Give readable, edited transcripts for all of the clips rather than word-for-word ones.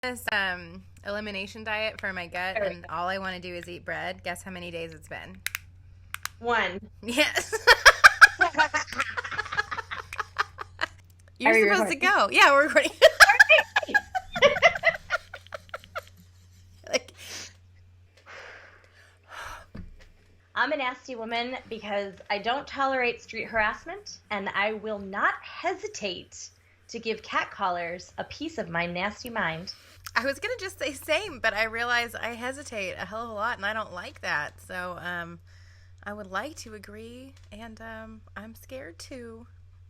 this elimination diet for my gut, There we and all I want to do is eat bread. Guess how many days it's been? go. One. Yes. Are You're we supposed to recording? go. Yeah, we're recording. Okay. Like, I'm a nasty woman because I don't tolerate street harassment, and I will not hesitate to give catcallers a piece of my nasty mind. I was gonna just say same, but I realize I hesitate a hell of a lot, and I don't like that. So, I would like to agree, and I'm scared too.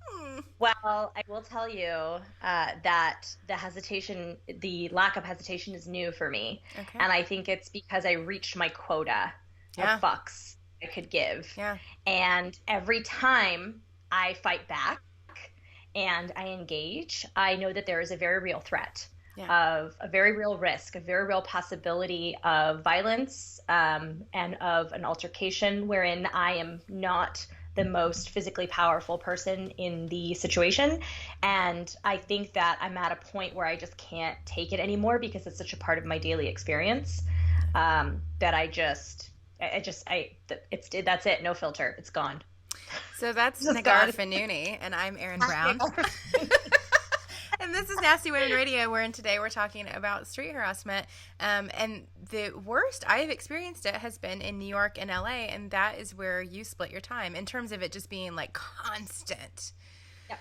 Hmm. Well, I will tell you that the lack of hesitation is new for me. Okay. And I think it's because I reached my quota of Yeah. fucks I could give. Yeah. And every time I fight back and I engage, I know that there is a very real threat Yeah. of a very real risk, a very real possibility of violence, and of an altercation wherein I am not the most physically powerful person in the situation. And I think that I'm at a point where I just can't take it anymore because it's such a part of my daily experience, that that's it. No filter. It's gone. So that's Just Nagar gone. Fanuni, and I'm Erin Brown. And this is Nasty Women Radio, wherein today we're talking about street harassment. And the worst I've experienced it has been in New York and LA, and that is where you split your time in terms of it just being like constant. Yeah.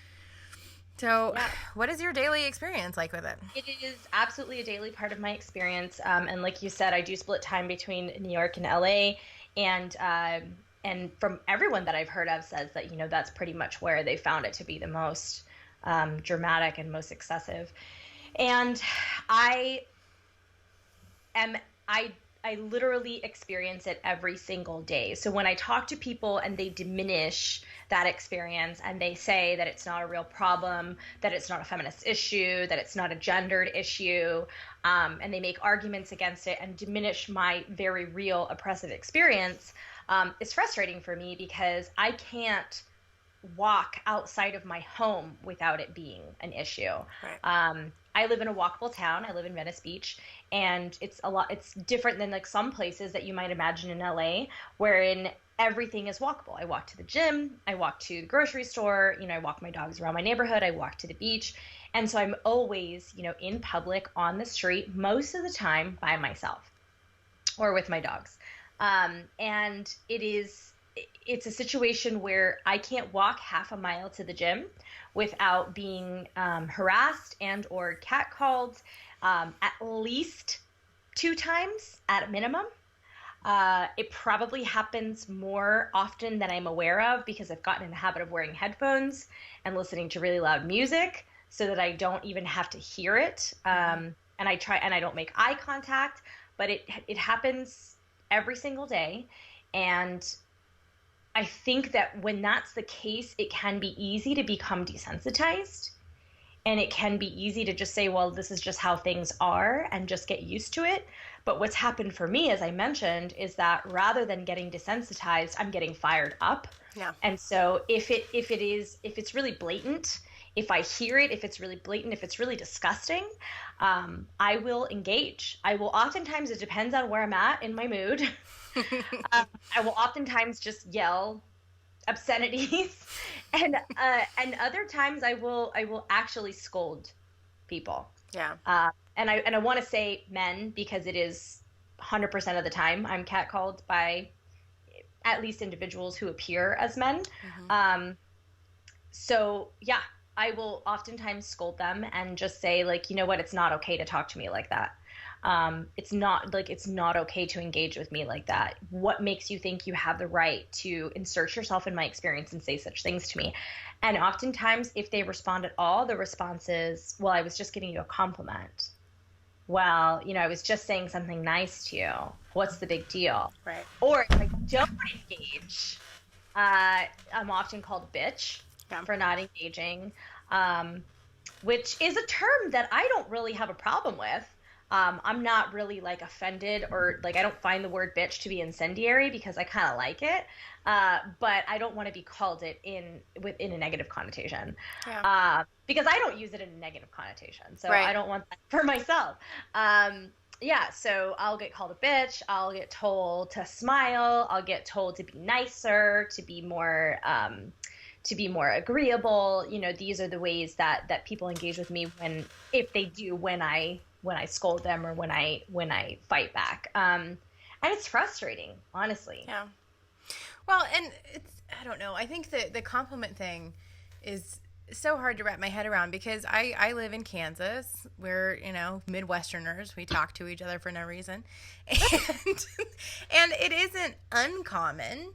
So, Yeah. what is your daily experience like with it? It is absolutely a daily part of my experience. And like you said, I do split time between New York and LA. And from everyone that I've heard of says that, that's pretty much where they found it to be the most dramatic and most excessive. And I am, I, I literally experience it every single day. So when I talk to people and they diminish that experience and they say that it's not a real problem, that it's not a feminist issue, that it's not a gendered issue, and they make arguments against it and diminish my very real oppressive experience, it's frustrating for me because I can't walk outside of my home without it being an issue. Right. I live in a walkable town. I live in Venice Beach, and it's different than like some places that you might imagine in LA, wherein everything is walkable. I walk to the gym, I walk to the grocery store, I walk my dogs around my neighborhood, I walk to the beach. And so I'm always, in public on the street most of the time by myself or with my dogs. And it's a situation where I can't walk half a mile to the gym without being harassed and or catcalled at least 2 times at a minimum. It probably happens more often than I'm aware of because I've gotten in the habit of wearing headphones and listening to really loud music so that I don't even have to hear it. And I don't make eye contact, but it happens every single day. And I think that when that's the case, it can be easy to become desensitized, and it can be easy to just say, well, this is just how things are and just get used to it. But what's happened for me, as I mentioned, is that rather than getting desensitized, I'm getting fired up. Yeah. And so if it's really blatant, if I hear it, if it's really blatant, if it's really disgusting, I will engage. I will oftentimes, it depends on where I'm at in my mood. I will oftentimes just yell obscenities, and other times I will actually scold people. Yeah. And I want to say men because it is 100% of the time I'm catcalled by at least individuals who appear as men. So yeah, I will oftentimes scold them and just say, like, you know what, it's not okay to talk to me like that. It's not okay to engage with me like that. What makes you think you have the right to insert yourself in my experience and say such things to me? And oftentimes, if they respond at all, the response is, well, I was just giving you a compliment. Well, I was just saying something nice to you. What's the big deal? Right. Or if I don't engage, I'm often called a bitch for not engaging, which is a term that I don't really have a problem with. I'm not really like offended, or like I don't find the word bitch to be incendiary because I kind of like it. But I don't want to be called it in a negative connotation. Because I don't use it in a negative connotation. So I don't want that for myself. Yeah, so I'll get called a bitch. I'll get told to smile. I'll get told to be nicer, to be more agreeable. You know, these are the ways that people engage with me if they do when I scold them or when I fight back. And it's frustrating, honestly. Yeah. Well, and I don't know. I think the compliment thing is so hard to wrap my head around because I live in Kansas. We're, Midwesterners. We talk to each other for no reason. And it isn't uncommon.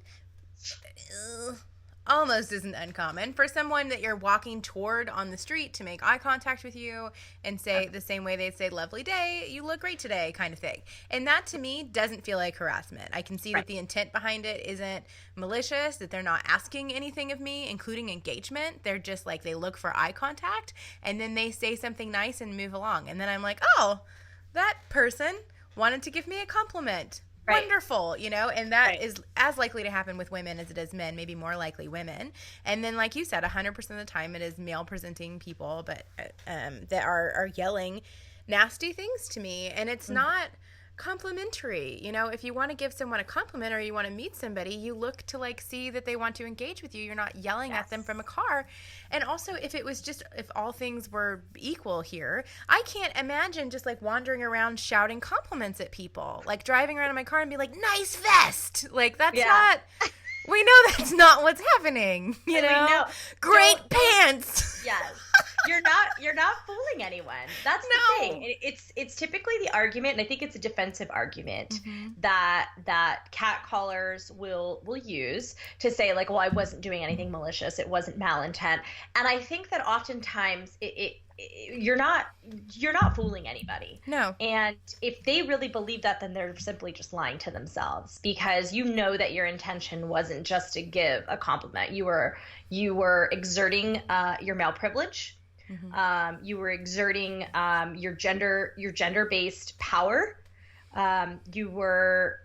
Almost isn't uncommon for someone that you're walking toward on the street to make eye contact with you and say the same way they'd say lovely day, you look great today kind of thing. And that to me doesn't feel like harassment. I can see that the intent behind it isn't malicious, that they're not asking anything of me, including engagement. They're just like, they look for eye contact and then they say something nice and move along. And then I'm like, oh, that person wanted to give me a compliment. Wonderful, and that is as likely to happen with women as it is men, maybe more likely women. And then, like you said, 100% of the time it is male-presenting people, but that are yelling nasty things to me, and it's not complimentary. If you want to give someone a compliment or you want to meet somebody, you look to see that they want to engage with you. You're not yelling at them from a car. And also, if all things were equal here, I can't imagine just wandering around shouting compliments at people, driving around in my car and be like, nice vest. That's not, we know that's not what's happening, great pants. Yes. You're not fooling anyone. That's the thing. It's typically the argument, and I think it's a defensive argument that catcallers will use to say well, I wasn't doing anything malicious. It wasn't malintent. And I think that oftentimes you're not fooling anybody. No. And if they really believe that, then they're simply just lying to themselves, because that your intention wasn't just to give a compliment. You were exerting your male privilege. You were exerting your gender-based power. You were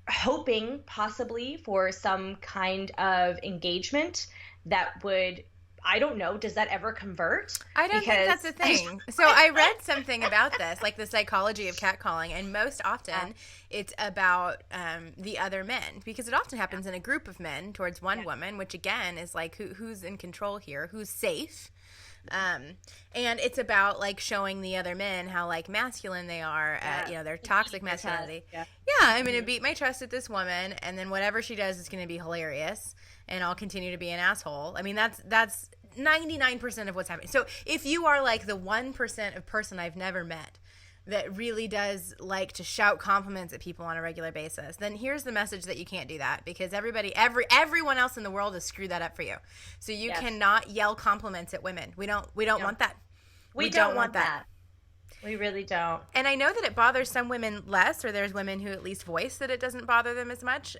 hoping possibly for some kind of engagement that would, I don't know, does that ever convert? I don't think that's a thing. So I read something about this, the psychology of catcalling, and most often it's about the other men, because it often happens in a group of men towards one woman, which again is who's in control here, who's safe. And it's about showing the other men how masculine they are at their toxic masculinity. I'm going to beat my chest at this woman, and then whatever she does is going to be hilarious, and I'll continue to be an asshole. I mean, that's 99% of what's happening. So if you are the 1% of person I've never met that really does like to shout compliments at people on a regular basis, then here's the message that you can't do that, because everyone else in the world has screwed that up for you. So you cannot yell compliments at women. We don't want that. We don't want that. We really don't. And I know that it bothers some women less, or there's women who at least voice that it doesn't bother them as much.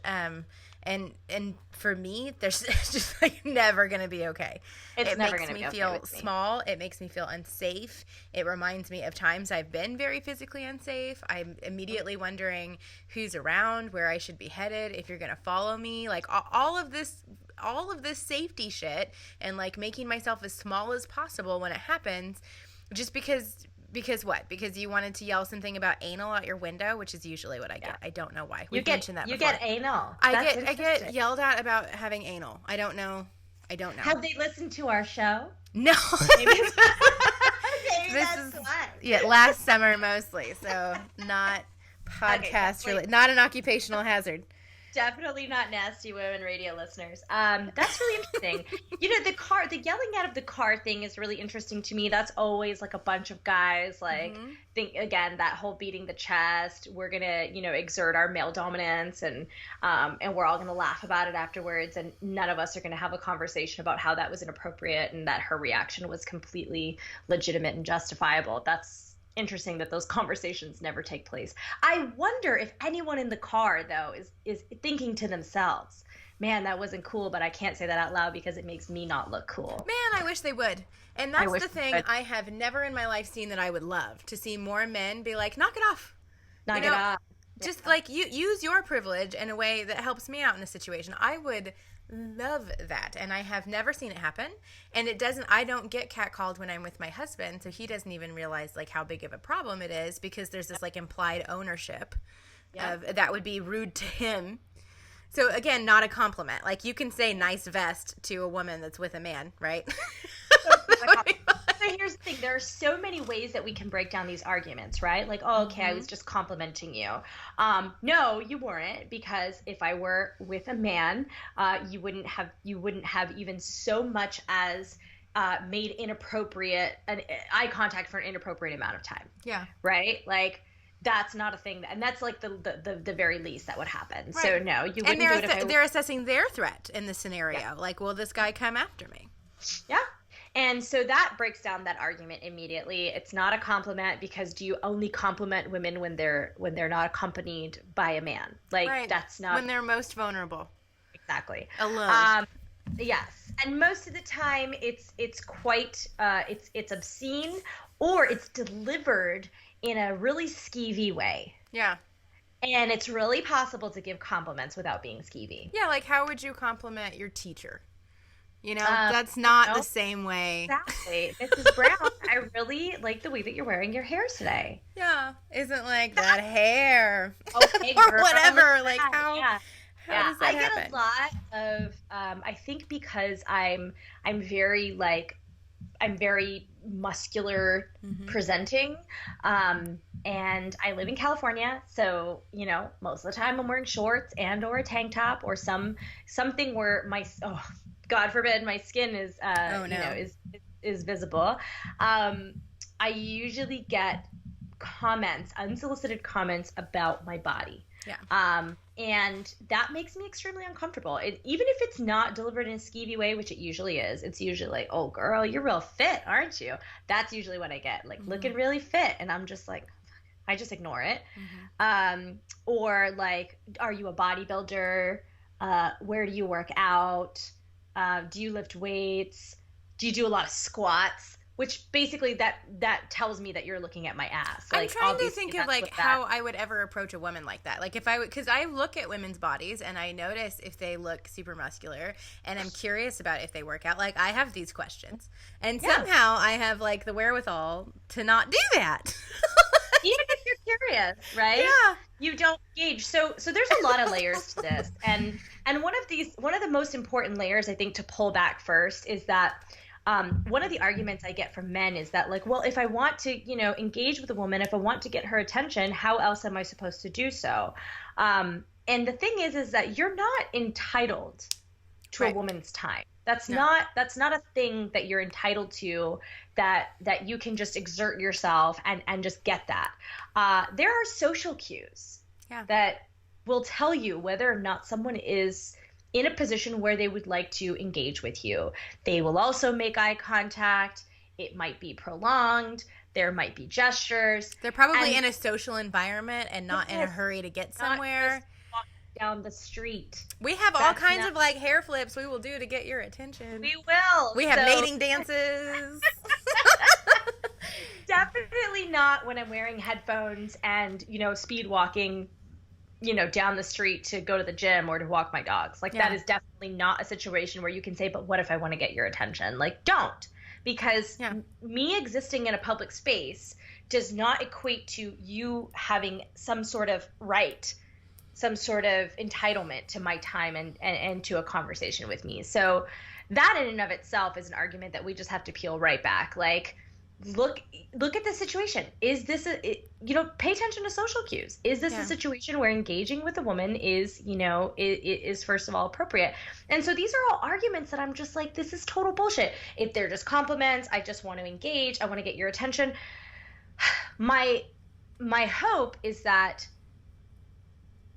And for me, there's just never going to be okay. It makes me feel small. It makes me feel unsafe. It reminds me of times I've been very physically unsafe. I'm immediately wondering who's around, where I should be headed, if you're going to follow me. All of this safety shit, and making myself as small as possible when it happens, just because what? Because you wanted to yell something about anal out your window, which is usually what I get. I don't know why. We've mentioned that before. You get anal. I get yelled at about having anal. I don't know. Have they listened to our show? No. Maybe that's why. Yeah, last summer mostly. So not podcast related. Not an occupational hazard. Definitely not Nasty Women Radio listeners. That's really interesting. The yelling out of the car thing is really interesting to me. That's always a bunch of guys think, again, that whole beating the chest. We're gonna exert our male dominance, and we're all gonna laugh about it afterwards, and none of us are gonna have a conversation about how that was inappropriate and that her reaction was completely legitimate and justifiable. That's interesting that those conversations never take place. I wonder if anyone in the car, though, is thinking to themselves, man, that wasn't cool, but I can't say that out loud because it makes me not look cool. Man, I wish they would. And that's the thing I have never in my life seen that I would love, to see more men be like, knock it off. Knock it off. Just like you use your privilege in a way that helps me out in a situation. I would love that, and I have never seen it happen. And I don't get catcalled when I'm with my husband, so he doesn't even realize like how big of a problem it is, because there's this like implied ownership of that would be rude to him. So again, not a compliment. Like, you can say nice vest to a woman that's with a man, right? So here's the thing. There are so many ways that we can break down these arguments, right? Like, oh, okay, I was just complimenting you. No, you weren't, because if I were with a man, you wouldn't have even so much as made eye contact for an inappropriate amount of time. Yeah. Right? Like, that's not a thing, and that's like the very least that would happen. Right. So no, you wouldn't do it. They're assessing their threat in the scenario. Yeah. Like, will this guy come after me? Yeah. And so that breaks down that argument immediately. It's not a compliment, because do you only compliment women when they're not accompanied by a man? Like, right. That's not when they're most vulnerable. Exactly. Alone. Yes. And most of the time it's quite it's obscene, or it's delivered in a really skeevy way. Yeah. And it's really possible to give compliments without being skeevy. Yeah, like, how would you compliment your teacher? You know, that's not the same way. Exactly. Mrs. Brown, I really like the way that you're wearing your hair today. Yeah. Isn't like that hair. Okay, or whatever. Like, how does that I happen? get a lot of, I think because I'm very muscular presenting, and I live in California, so most of the time I'm wearing shorts and or a tank top or something where God forbid my skin is is visible. I usually get unsolicited comments about my body. Yeah. And that makes me extremely uncomfortable. Even if it's not delivered in a skeevy way, which it usually is, it's usually like, oh, girl, you're real fit, aren't you? That's usually what I get, like, looking really fit. And I'm just like, I just ignore it. Or like, are you a bodybuilder? Where do you work out? Do you lift weights? Do you do a lot of squats? Which basically that tells me that you're looking at my ass. Like, I'm trying to think of like how I would ever approach a woman like that. Like, if I would, because I look at women's bodies and I notice if they look super muscular, and I'm curious about if they work out. Like, I have these questions, and somehow I have like the wherewithal to not do that. Even if you're curious, right? Yeah. You don't engage. So there's a lot of layers to this, and one of the most important layers, I think, to pull back first is that. One of the arguments I get from men is that, like, well, if I want to, engage with a woman, if I want to get her attention, how else am I supposed to do so? And the thing is that you're not entitled to a woman's time. That's not a thing that you're entitled to, that you can just exert yourself and just get that. There are social cues that will tell you whether or not someone is in a position where they would like to engage with you. They will also make eye contact. It might be prolonged. There might be gestures. They're probably in a social environment and not in a hurry to get somewhere. Not just walking down the street. We have all kinds of like hair flips we will do to get your attention. We will. We have mating dances. Definitely not when I'm wearing headphones and, speed walking down the street to go to the gym or to walk my dogs. Like, that is definitely not a situation where you can say, but what if I want to get your attention? Like, don't. Because me existing in a public space does not equate to you having some sort of right, some sort of entitlement to my time and to a conversation with me. So that in and of itself is an argument that we just have to peel right back. Like, look at the situation. Is this pay attention to social cues. Is this a situation where engaging with a woman is first of all appropriate? And so these are all arguments that I'm just like, this is total bullshit. If they're just compliments, I just want to engage, I want to get your attention. My hope is that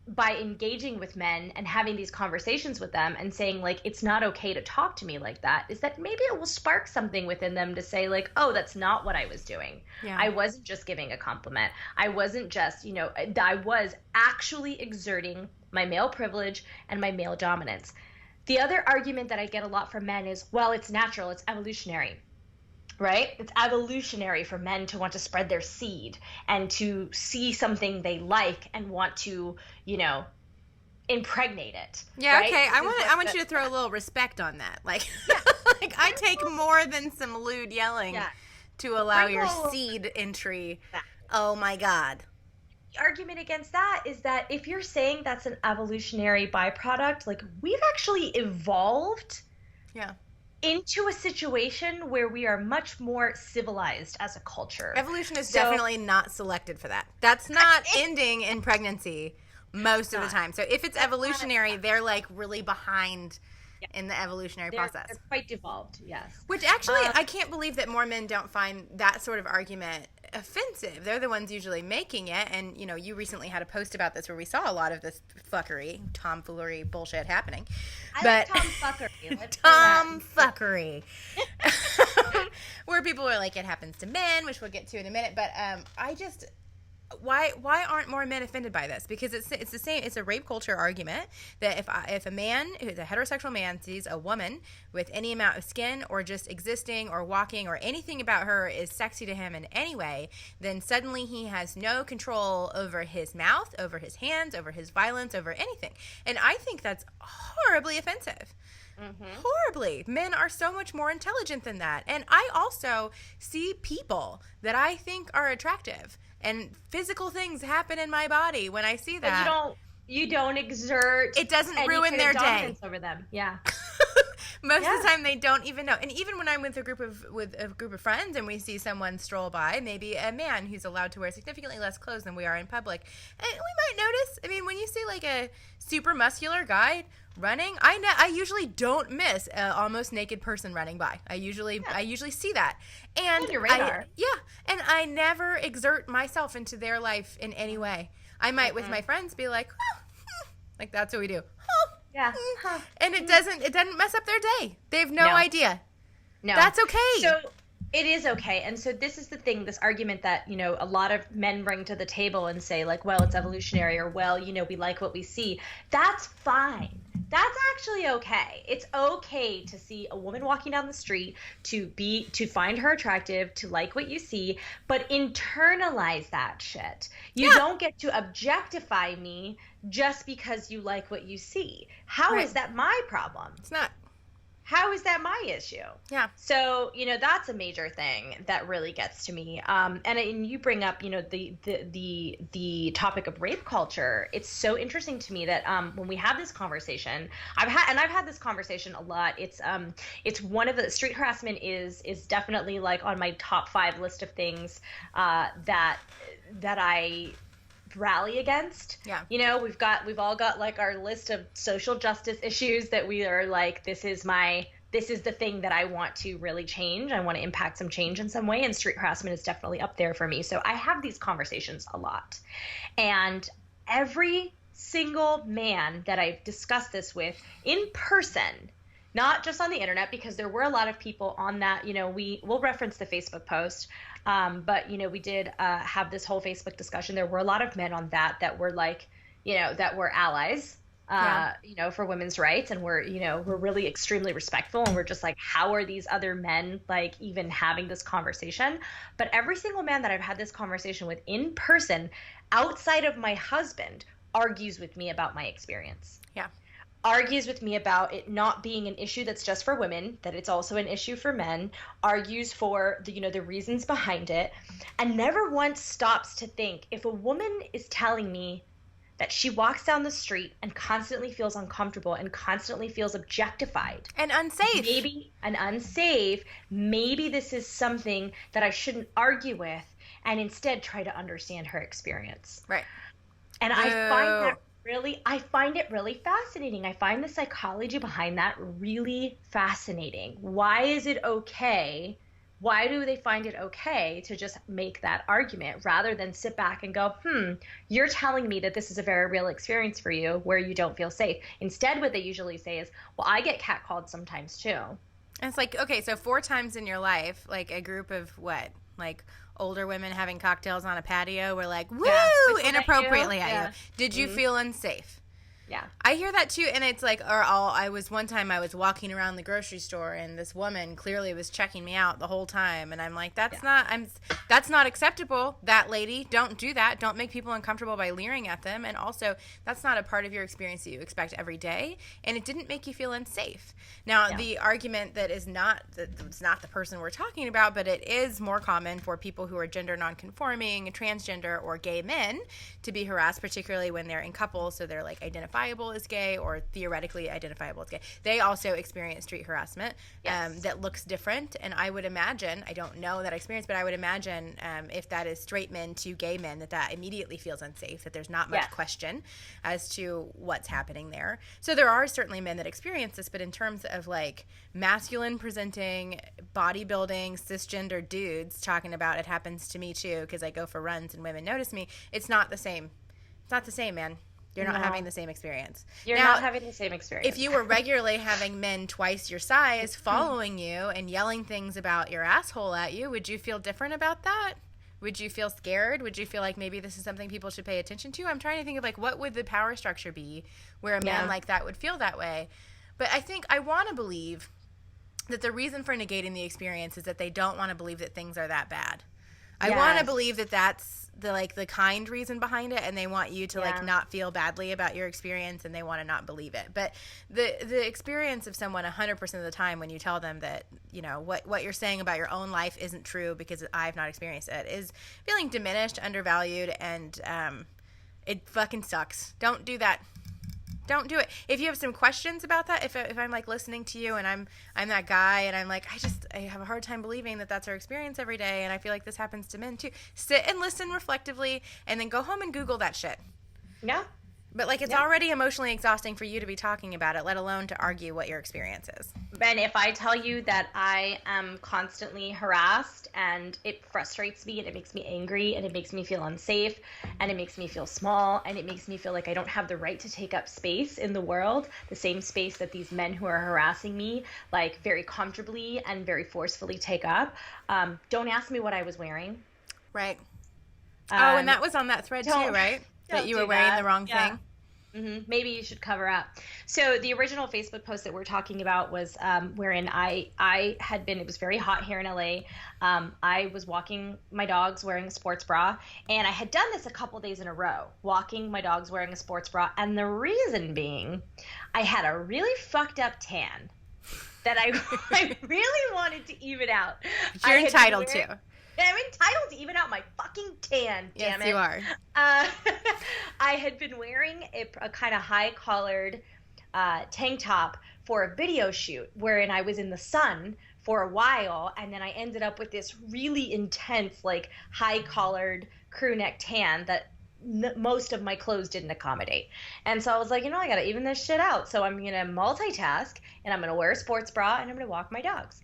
by engaging with men and having these conversations with them and saying like it's not okay to talk to me like that, is that maybe it will spark something within them to say like, oh, that's not what I was doing. Yeah. I wasn't just giving a compliment. I wasn't just, I was actually exerting my male privilege and my male dominance. The other argument that I get a lot from men is, well, it's natural, it's evolutionary. Right? It's evolutionary for men to want to spread their seed and to see something they like and want to, impregnate it. Yeah, right? okay. I want you to throw a little respect on that. Like, yeah. Like I take more than some lewd yelling to allow your seed entry. Oh my God. The argument against that is that if you're saying that's an evolutionary byproduct, like we've actually evolved. Yeah. Into a situation where we are much more civilized as a culture. Evolution is definitely not selected for that. That's not ending in pregnancy most of the time. So if it's evolutionary, they're like really behind in the evolutionary process. They're quite devolved, yes. Which actually, I can't believe that more men don't find that sort of argument offensive. They're the ones usually making it. And, you recently had a post about this where we saw a lot of this fuckery, tomfoolery bullshit happening. Like tomfuckery. Tomfuckery. Where people are like, it happens to men, which we'll get to in a minute. But why aren't more men offended by this? Because it's the same. It's a rape culture argument that if a man who's a heterosexual man sees a woman with any amount of skin or just existing or walking or anything about her is sexy to him in any way, then suddenly he has no control over his mouth, over his hands, over his violence, over anything. And I think that's horribly offensive. Mm-hmm. Horribly. Men are so much more intelligent than that. And I also see people that I think are attractive. And physical things happen in my body when I see that. But you don't exert. It doesn't ruin their day over them. Yeah. Most of the time they don't even know. And even when I'm with a group of friends and we see someone stroll by, maybe a man who's allowed to wear significantly less clothes than we are in public, and we might notice. I mean, when you see like a super muscular guy running, I usually don't miss an almost naked person running by. I usually see that. And on your radar. And I never exert myself into their life in any way. I might with my friends be like, like that's what we do. Yeah. And it doesn't mess up their day. They have no idea. No. That's okay. So it is okay. And so this is the thing, this argument that, a lot of men bring to the table and say like, well, it's evolutionary, or well, we like what we see. That's fine. That's actually okay. It's okay to see a woman walking down the street, to find her attractive, to like what you see, but internalize that shit. You don't get to objectify me just because you like what you see. How is that my problem? It's not. How is that my issue? Yeah. So, that's a major thing that really gets to me. And you bring up, the topic of rape culture. It's so interesting to me that when we have this conversation, I've had this conversation a lot. It's one of the street harassment is definitely like on my top 5 list of things that I rally against. Yeah. We've all got like our list of social justice issues that we are like, this is the thing that I want to really change. I want to impact some change in some way, and street harassment is definitely up there for me. So I have these conversations a lot. And every single man that I've discussed this with in person, not just on the internet, because there were a lot of people on that, we'll reference the Facebook post. But, we did have this whole Facebook discussion. There were a lot of men on that were like, that were allies, for women's rights. And we're really extremely respectful. And we're just like, how are these other men like even having this conversation? But every single man that I've had this conversation with in person, outside of my husband, argues with me about my experience. Yeah. Argues with me about it not being an issue that's just for women, that it's also an issue for men, argues for the reasons behind it, and never once stops to think, if a woman is telling me that she walks down the street and constantly feels uncomfortable and constantly feels objectified and unsafe, maybe this is something that I shouldn't argue with and instead try to understand her experience. Right. And I find it really fascinating. I find the psychology behind that really fascinating. Why is it okay why do they find it okay to just make that argument rather than sit back and go, you're telling me that this is a very real experience for you where you don't feel safe. Instead, what they usually say is, well, I get catcalled sometimes too. And it's like, okay, so 4 times in your life, like a group of what? Like older women having cocktails on a patio were like, woo, inappropriately at you. Did you feel unsafe? Yeah. I hear that too, and it's like, one time I was walking around the grocery store, and this woman clearly was checking me out the whole time, and I'm like, that's not acceptable. That lady, don't do that. Don't make people uncomfortable by leering at them, and also, that's not a part of your experience that you expect every day, and it didn't make you feel unsafe. Now, the argument that it's not the person we're talking about, but it is more common for people who are gender nonconforming, transgender, or gay men to be harassed, particularly when they're in couples, so they're like identifiable as gay or theoretically identifiable as gay. They also experience street harassment that looks different. And I would imagine, I don't know that experience, but I would imagine if that is straight men to gay men, that immediately feels unsafe, that there's not much question as to what's happening there. So there are certainly men that experience this, but in terms of like masculine presenting, bodybuilding, cisgender dudes talking about it happens to me too because I go for runs and women notice me, it's not the same. It's not the same, man. You're not having the same experience. You're not having the same experience. If you were regularly having men twice your size following you and yelling things about your asshole at you, would you feel different about that? Would you feel scared? Would you feel like maybe this is something people should pay attention to? I'm trying to think of like what would the power structure be where a man like that would feel that way. But I want to believe that the reason for negating the experience is that they don't want to believe that things are that bad. I want to believe that that's the kind reason behind it, and they want you to like not feel badly about your experience, and they want to not believe it. But the experience of someone 100% of the time when you tell them that, you know, what you're saying about your own life isn't true because I've not experienced it, is feeling diminished, undervalued, and it fucking sucks. Don't do that. Don't do it. If you have some questions about that, if I'm like listening to you and I'm that guy and I'm like, I have a hard time believing that that's our experience every day, and I feel like this happens to men too. Sit and listen reflectively, and then go home and Google that shit. Yeah. But like it's already emotionally exhausting for you to be talking about it, let alone to argue what your experience is. Ben, if I tell you that I am constantly harassed and it frustrates me and it makes me angry and it makes me feel unsafe and it makes me feel small and it makes me feel like I don't have the right to take up space in the world, the same space that these men who are harassing me like very comfortably and very forcefully take up, don't ask me what I was wearing. Right. And that was on that thread too, right? That you were wearing the wrong thing. Mm-hmm. Maybe you should cover up. So the original Facebook post that we're talking about was wherein I had been, it was very hot here in LA. I was walking my dogs wearing a sports bra, and I had done this a couple days in a row, walking my dogs wearing a sports bra. And the reason being, I had a really fucked up tan that I really wanted to even out. You're entitled to. I'm entitled to even out my fucking tan, damn it. Yes, you are. I had been wearing a kind of high-collared tank top for a video shoot wherein I was in the sun for a while, and then I ended up with this really intense, like, high-collared crew neck tan that most of my clothes didn't accommodate. And so I was like, I gotta even this shit out. So I'm gonna multitask, and I'm gonna wear a sports bra, and I'm gonna walk my dogs.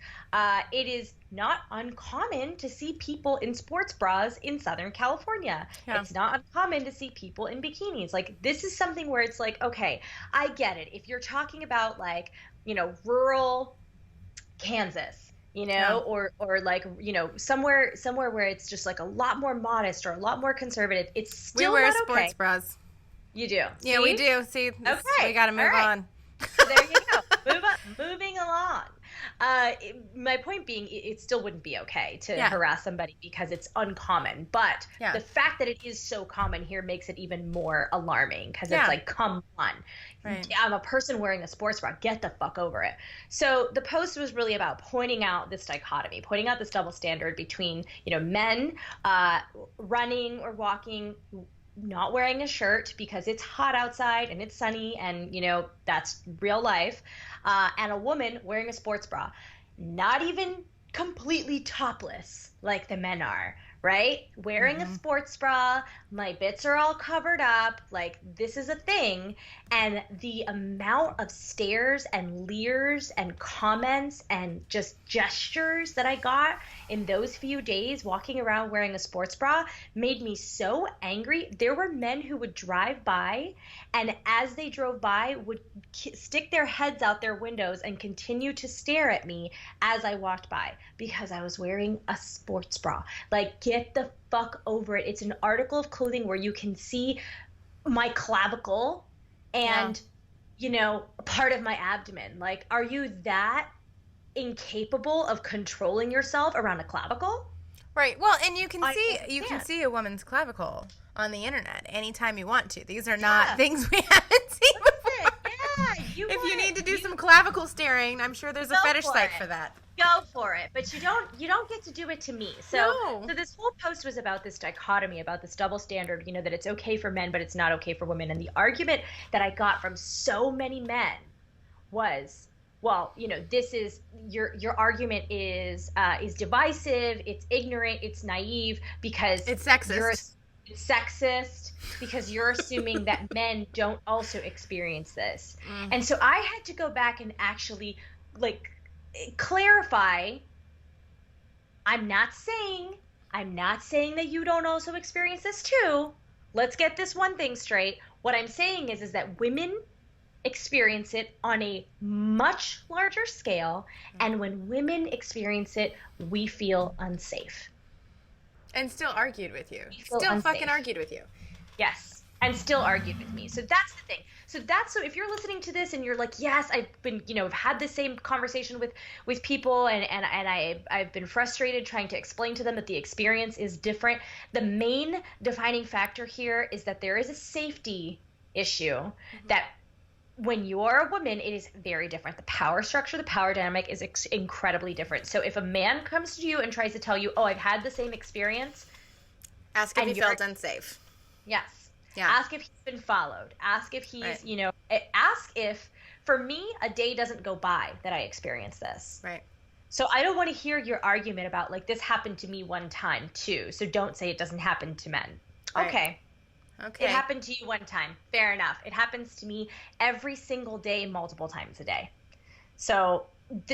It is not uncommon to see people in sports bras in Southern California. Yeah. It's not uncommon to see people in bikinis. Like, this is something where it's like, okay, I get it. If you're talking about like, rural Kansas, or like, somewhere where it's just like a lot more modest or a lot more conservative, it's still we wear not sports okay. bras. You do? Yeah, See? we do. See, okay. We got to move on. So there you go. Moving along. My point being, it still wouldn't be okay to harass somebody because it's uncommon. But the fact that it is so common here makes it even more alarming because it's like, come on. Right. I'm a person wearing a sports bra. Get the fuck over it. So the post was really about pointing out this dichotomy, pointing out this double standard between, men running or walking, not wearing a shirt because it's hot outside and it's sunny and, that's real life, and a woman wearing a sports bra, not even completely topless like the men are, right? Wearing a sports bra, my bits are all covered up, like this is a thing. And the amount of stares and leers and comments and just gestures that I got in those few days walking around wearing a sports bra made me so angry. There were men who would drive by, and as they drove by would stick their heads out their windows and continue to stare at me as I walked by because I was wearing a sports bra. Like, get the fuck over it. It's an article of clothing where you can see my clavicle and, you know, part of my abdomen. Like, are you that incapable of controlling yourself around a clavicle? Right. Well, and you can see a woman's clavicle on the internet anytime you want to. These are not things we haven't seen before. If you need to do some clavicle staring, I'm sure there's a fetish site for that. Go for it, but you don't get to do it to me. So this whole post was about this dichotomy, about this double standard, you know, that it's okay for men, but it's not okay for women. And the argument that I got from so many men was, well, you know, this is your argument is divisive, it's ignorant, it's naive because it's sexist. It's sexist because you're assuming that men don't also experience this. And so I had to go back and actually like clarify. I'm not saying that you don't also experience this too. Let's get this one thing straight. What I'm saying is that women experience it on a much larger scale, and when women experience it, we feel unsafe. And still argued with you. Still unsafe. Fucking argued with you. Yes. And still argued with me. So that's the thing. So if you're listening to this and you're like, yes, I've been, you know, I've had the same conversation with people and I've been frustrated trying to explain to them that the experience is different. The main defining factor here is that there is a safety issue that when you're a woman, it is very different. The power structure, the power dynamic is incredibly different. So if a man comes to you and tries to tell you, oh, I've had the same experience. Ask if he felt unsafe. Yes. Yeah. Ask if he's been followed. Ask if he's, you know, ask if, for me, a day doesn't go by that I experience this. Right. So I don't want to hear your argument about like, this happened to me one time too. So don't say it doesn't happen to men. Right. Okay. Okay. It happened to you one time. Fair enough. It happens to me every single day, multiple times a day. So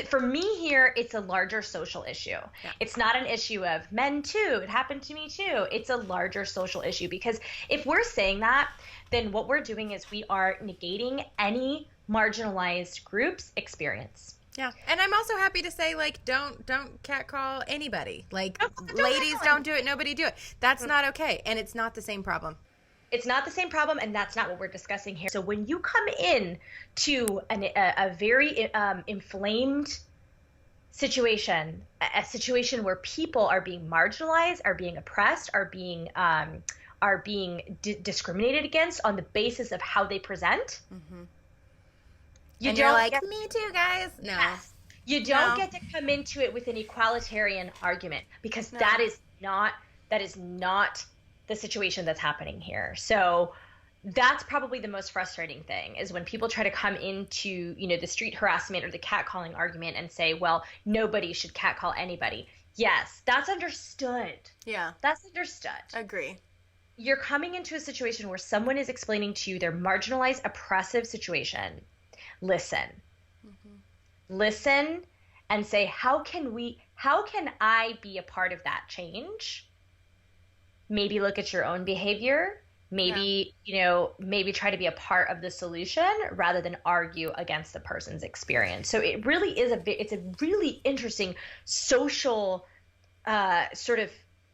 for me here, it's a larger social issue. Yeah. It's not an issue of men too. It happened to me too. It's a larger social issue because if we're saying that, then what we're doing is we are negating any marginalized group's experience. Yeah. And I'm also happy to say, like, don't catcall anybody. Like, ladies don't do it. Nobody do it. That's not okay. And it's not the same problem. It's not the same problem, and that's not what we're discussing here. So when you come in to a very inflamed situation, a situation where people are being marginalized, are being oppressed, are being discriminated against on the basis of how they present, you're like, me too, guys. No. Yes. You don't get to come into it with an egalitarian argument because that is not the situation that's happening here. So that's probably the most frustrating thing is when people try to come into, you know, the street harassment or the catcalling argument and say, well, nobody should catcall anybody. Yes, that's understood. Yeah. That's understood. Agree. You're coming into a situation where someone is explaining to you their marginalized, oppressive situation. Listen. Listen and say, how can I be a part of that change? Maybe look at your own behavior, maybe, you know, maybe try to be a part of the solution rather than argue against the person's experience. So it really is it's a really interesting social sort of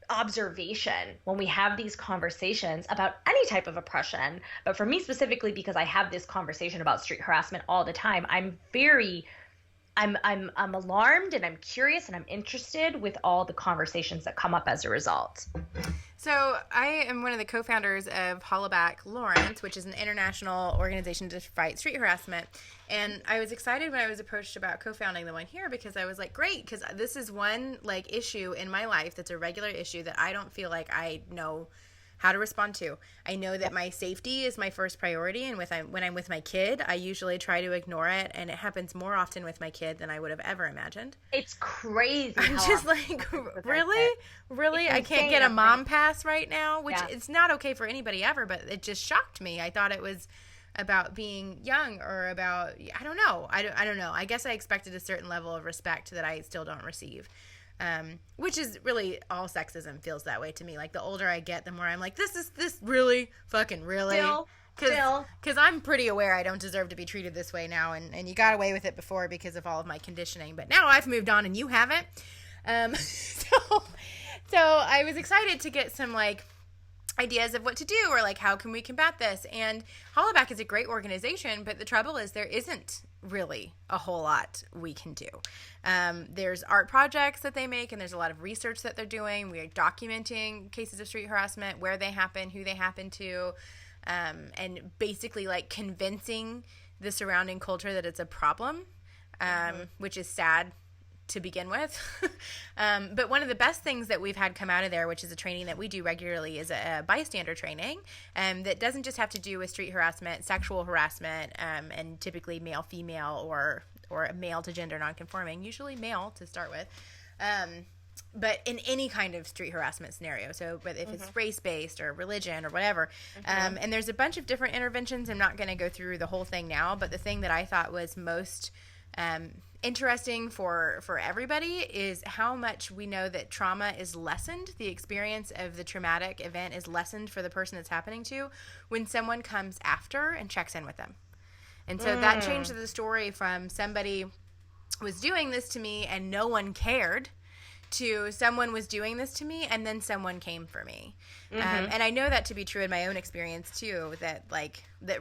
observation when we have these conversations about any type of oppression. But for me specifically, because I have this conversation about street harassment all the time, I'm alarmed and I'm curious and I'm interested with all the conversations that come up as a result. So I am one of the co-founders of Hollaback Lawrence, which is an international organization to fight street harassment. And I was excited when I was approached about co-founding the one here because I was like, great, because this is one like issue in my life that's a regular issue that I don't feel like I know how to respond to. I know that my safety is my first priority, and when I'm with my kid, I usually try to ignore it, and it happens more often with my kid than I would have ever imagined. It's crazy. I'm just like, really? I can't get a mom pass right now, which it's not okay for anybody ever, but it just shocked me. I thought it was about being young or about, I don't know. I don't know. I guess I expected a certain level of respect that I still don't receive. Which is really all sexism feels that way to me. Like the older I get, the more I'm like, this really fucking really. Because I'm pretty aware I don't deserve to be treated this way now. And you got away with it before because of all of my conditioning. But now I've moved on and you haven't. So I was excited to get some like ideas of what to do or like how can we combat this. And Hollaback is a great organization, but the trouble is there isn't really a whole lot we can do. There's art projects that they make, and there's a lot of research that they're doing. We are documenting cases of street harassment, where they happen, who they happen to, and basically like convincing the surrounding culture that it's a problem, which is sad to begin with. But one of the best things that we've had come out of there, which is a training that we do regularly, is a bystander training that doesn't just have to do with street harassment, sexual harassment, and typically male, female, or a male to gender nonconforming, usually male to start with. But in any kind of street harassment scenario. So but if it's race-based or religion or whatever. And there's a bunch of different interventions. I'm not going to go through the whole thing now, but the thing that I thought was most interesting for everybody is how much we know that trauma is lessened. The experience of the traumatic event is lessened for the person it's happening to when someone comes after and checks in with them. And so that changed the story from somebody was doing this to me and no one cared to someone was doing this to me and then someone came for me. And I know that to be true in my own experience too, that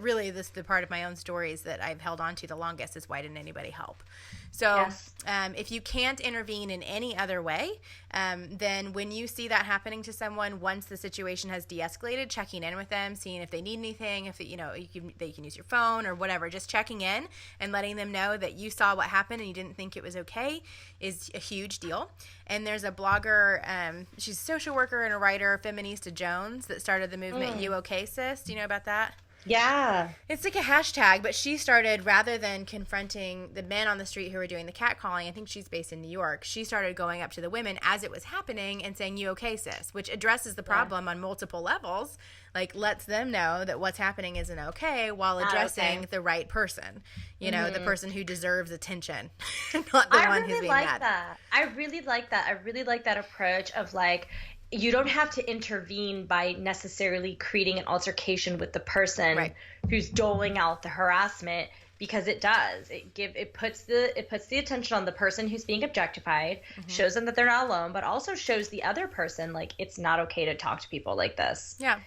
really the part of my own stories that I've held on to the longest is why didn't anybody help? So if you can't intervene in any other way, then when you see that happening to someone, once the situation has de-escalated, checking in with them, seeing if they need anything, if they can use your phone or whatever, just checking in and letting them know that you saw what happened and you didn't think it was okay is a huge deal. And there's a blogger, she's a social worker and a writer, Feminista Jones, that started the movement You Okay Sis. Do you know about that? Yeah. It's like a hashtag, but she started, rather than confronting the men on the street who were doing the catcalling, I think she's based in New York, she started going up to the women as it was happening and saying, you okay, sis? Which addresses the problem on multiple levels, like lets them know that what's happening isn't okay while addressing the right person, the person who deserves attention, not the one who's being mad. I really like that. I really like that approach of like, you don't have to intervene by necessarily creating an altercation with the person who's doling out the harassment, because it does. It puts the attention on the person who's being objectified, shows them that they're not alone, but also shows the other person like it's not okay to talk to people like this. Yeah.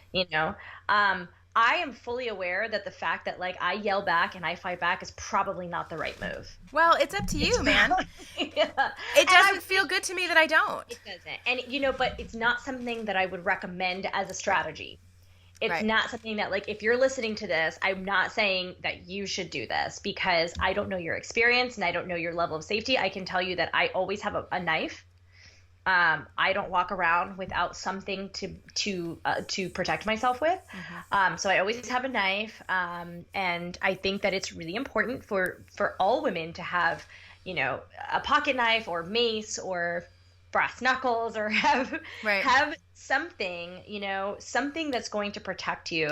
I am fully aware that the fact that like I yell back and I fight back is probably not the right move. Well, it's up to you, man. It doesn't feel good to me that I don't. It doesn't. And but it's not something that I would recommend as a strategy. It's not something that like if you're listening to this, I'm not saying that you should do this because I don't know your experience and I don't know your level of safety. I can tell you that I always have a knife. I don't walk around without something to protect myself with. So I always have a knife. And I think that it's really important for all women to have, a pocket knife or mace or brass knuckles or have something, something that's going to protect you,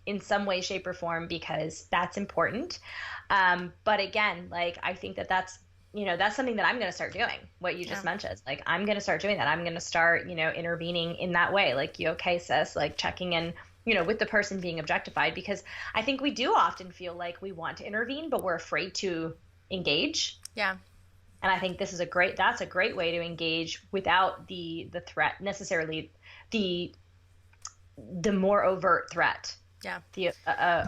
in some way, shape or form, because that's important. But again, like, I think that's something that I'm going to start doing, what you just mentioned. Like, I'm going to start doing that. I'm going to start, intervening in that way. Like, you okay, sis? Like, checking in, with the person being objectified. Because I think we do often feel like we want to intervene, but we're afraid to engage. Yeah. And I think that's a great way to engage without the threat, necessarily the more overt threat. Yeah. The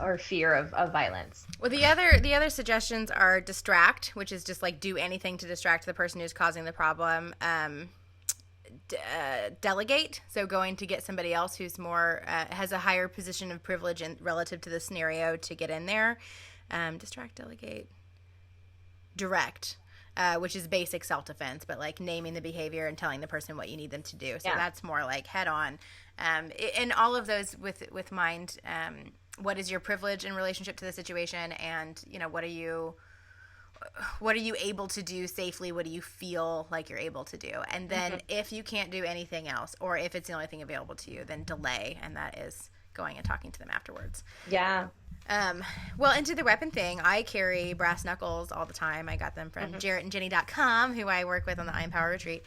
or fear of violence. Well, the other suggestions are distract, which is just like do anything to distract the person who's causing the problem. Delegate, so going to get somebody else who's more has a higher position of privilege relative to the scenario to get in there. Distract, delegate, direct. which is basic self-defense, but like naming the behavior and telling the person what you need them to do. So that's more like head on. And all of those with mind, what is your privilege in relationship to the situation, and what are you able to do safely? What do you feel like you're able to do? And then if you can't do anything else, or if it's the only thing available to you, then delay, and that is going and talking to them afterwards. Yeah. Well, into the weapon thing, I carry brass knuckles all the time. I got them from JarrettandJenny.com, who I work with on the I Empower Retreat.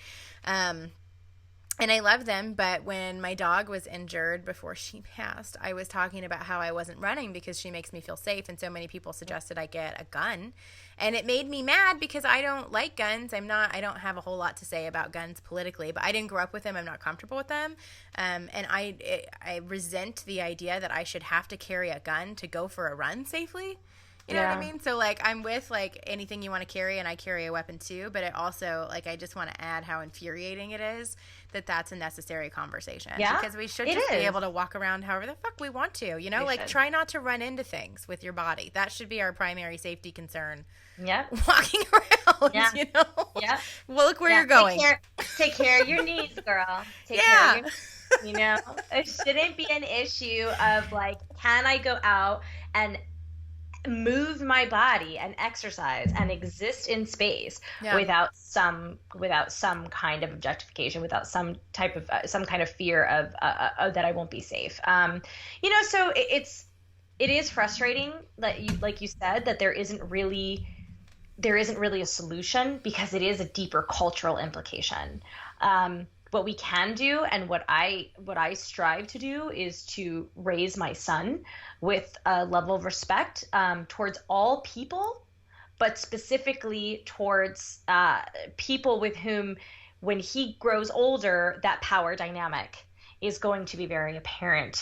And I love them, but when my dog was injured before she passed, I was talking about how I wasn't running because she makes me feel safe, and so many people suggested I get a gun. And it made me mad because I don't like guns. I don't have a whole lot to say about guns politically, but I didn't grow up with them. I'm not comfortable with them. And I resent the idea that I should have to carry a gun to go for a run safely. You know what I mean? So, like, I'm with, like, anything you want to carry, and I carry a weapon too, but it also, like, I just want to add how infuriating it is that that's a necessary conversation. Yeah, because we should just be able to walk around however the fuck we want to, like, try not to run into things with your body. That should be our primary safety concern. Yeah. Walking around, Yeah. Well, look where you're going. Take care of your knees, girl. Take care of your knees, It shouldn't be an issue of, like, can I go out and move my body and exercise and exist in space without some kind of objectification, without some kind of fear of that I won't be safe. So it is frustrating that like you said, that there isn't really a solution, because it is a deeper cultural implication. What we can do, and what I strive to do, is to raise my son with a level of respect towards all people, but specifically towards people with whom, when he grows older, that power dynamic is going to be very apparent.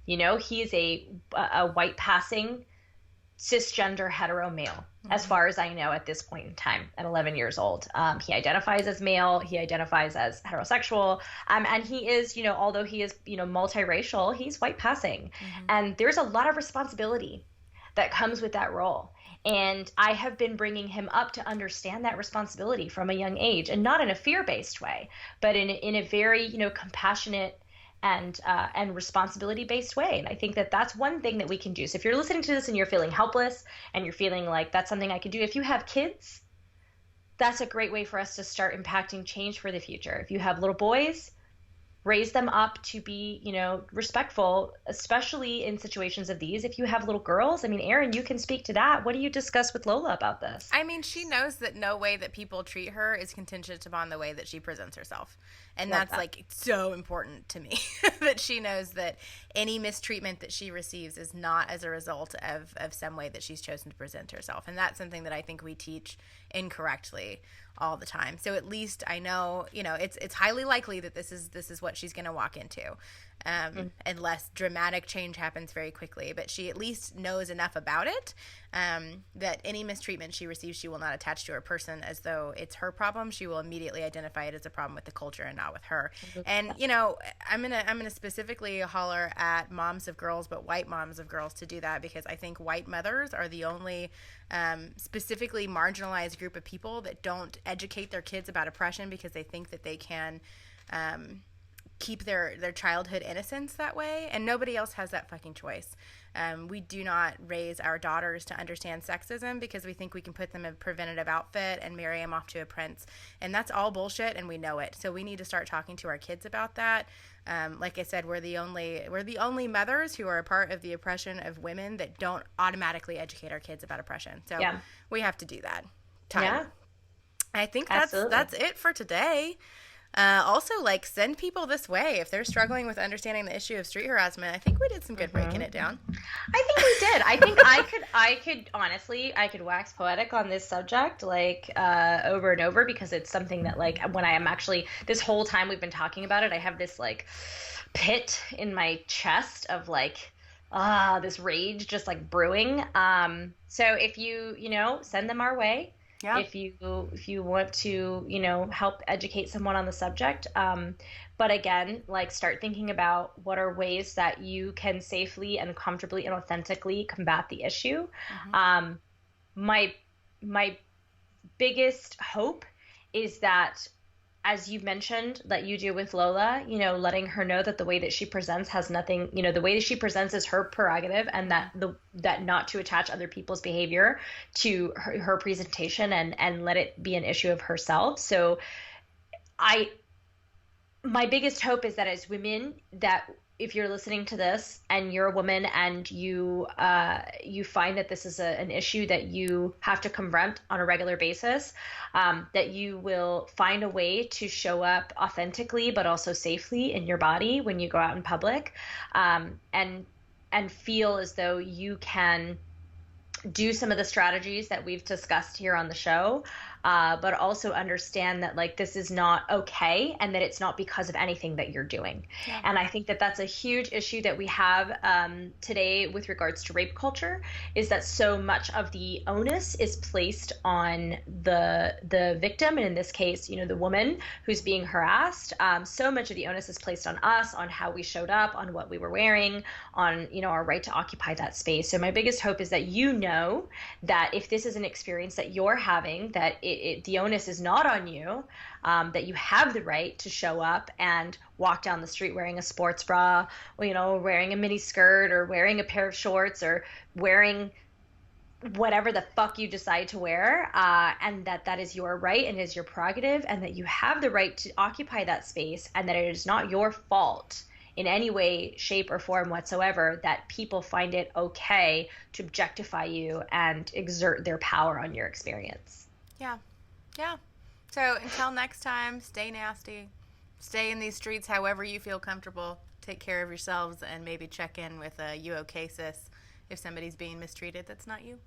He is a white passing cisgender hetero male, as far as I know at this point in time, at 11 years old. He identifies as male, he identifies as heterosexual, and he is, although he is, multiracial, he's white passing. And there's a lot of responsibility that comes with that role. And I have been bringing him up to understand that responsibility from a young age, and not in a fear-based way, but in a very, compassionate and responsibility-based way. And I think that that's one thing that we can do. So if you're listening to this and you're feeling helpless and you're feeling like that's something I could do, if you have kids, that's a great way for us to start impacting change for the future. If you have little boys, raise them up to be, respectful, especially in situations of these. If you have little girls, Erin, you can speak to that. What do you discuss with Lola about this? She knows that no way that people treat her is contingent upon the way that she presents herself. And that's like so important to me, that she knows that any mistreatment that she receives is not as a result of some way that she's chosen to present herself. And that's something that I think we teach incorrectly all the time. So at least I know, it's highly likely that this is what she's going to walk into, unless dramatic change happens very quickly. But she at least knows enough about it, that any mistreatment she receives, she will not attach to her person as though it's her problem. She will immediately identify it as a problem with the culture and not with her. And I'm gonna specifically holler at moms of girls, but white moms of girls, to do that, because I think white mothers are the only specifically marginalized group of people that don't educate their kids about oppression, because they think that they can keep their childhood innocence that way, and nobody else has that fucking choice. We do not raise our daughters to understand sexism because we think we can put them in a preventative outfit and marry them off to a prince, and that's all bullshit, and we know it. So we need to start talking to our kids about that. Like I said, we're the only mothers who are a part of the oppression of women that don't automatically educate our kids about oppression. So we have to do that. I think that's it for today. Also, send people this way if they're struggling with understanding the issue of street harassment. I think we did some good breaking it down. I think we did. I think I could honestly wax poetic on this subject over and over, because it's something that when I am actually, this whole time we've been talking about it, I have this pit in my chest of this rage just brewing. So if you send them our way. Yeah. If you want to, help educate someone on the subject. But again, start thinking about what are ways that you can safely and comfortably and authentically combat the issue. My biggest hope is that, as you mentioned, that you do with Lola, letting her know that the way that she presents has nothing, the way that she presents is her prerogative, and that not to attach other people's behavior to her presentation, and let it be an issue of herself. So my biggest hope is that as women, that if you're listening to this and you're a woman and you find that this is an issue that you have to confront on a regular basis, that you will find a way to show up authentically but also safely in your body when you go out in public, and feel as though you can do some of the strategies that we've discussed here on the show, but also understand that like this is not okay, and that it's not because of anything that you're doing. Yeah. And I think that that's a huge issue that we have today with regards to rape culture, is that so much of the onus is placed on the victim, and in this case, the woman who's being harassed. So much of the onus is placed on us, on how we showed up, on what we were wearing, on our right to occupy that space. So my biggest hope is that that if this is an experience that you're having, that the onus is not on you, that you have the right to show up and walk down the street wearing a sports bra, or, wearing a mini skirt, or wearing a pair of shorts, or wearing whatever the fuck you decide to wear, and that is your right and is your prerogative, and that you have the right to occupy that space, and that it is not your fault in any way, shape, or form whatsoever that people find it okay to objectify you and exert their power on your experience. Yeah. Yeah. So until next time, stay nasty. Stay in these streets however you feel comfortable. Take care of yourselves, and maybe check in with a "You okay, sis?" if somebody's being mistreated that's not you.